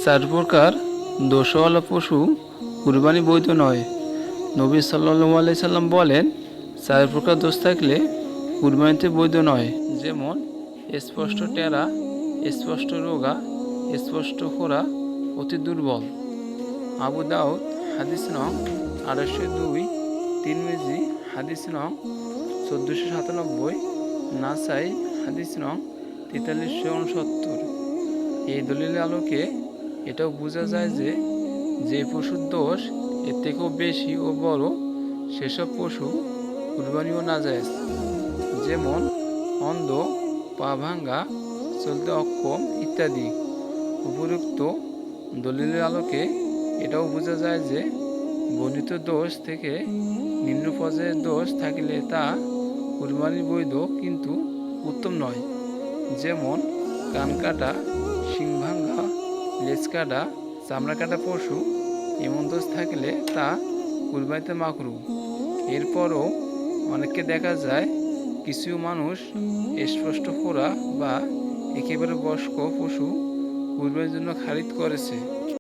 চার প্রকার দোষওয়ালা পশু কুরবানি বৈধ নয়। নবী সাল্লাল্লাহু আলাইহি সাল্লাম বলেন, চার প্রকার দোষ থাকলে কুরবানিতে বৈধ নয়। যেমন স্পষ্ট টেরা, স্পষ্ট রোগা, স্পষ্ট খোরা, অতি দুর্বল। আবু দাউদ হাদিস নং 802, তিরমিজি হাদিস নং 1497, নাসাই হাদিস নং 4369। এই দলিলের আলোকে এটাও বোঝা যায় যে যে পশুর দোষ এর থেকেও বেশি ও বড় সেসব পশু কুরবানিও নাজায়েজ। যেমন অন্ধ, পা ভাঙ্গা, চলতে অক্ষম ইত্যাদি। উপরোক্ত দলিলের আলোকে এটাও বোঝা যায় যে বর্ণিত দোষ থেকে নিম্ন পর্যায়ের দোষ থাকলে তা কুরবানির বৈধ কিন্তু উত্তম নয়। যেমন কান কাটা, শিং ভাঙ্গা, লেজ কাটা, চামড়া কাটা পশু এমন দোষ থাকলে তা কুরবানিতে মাকরুহ। এরপরও অনেককে দেখা যায় কিছু মানুষ স্পষ্ট খোরা বা একেবারে বয়স্ক পশু কুরবানির জন্য খারিদ করেছে।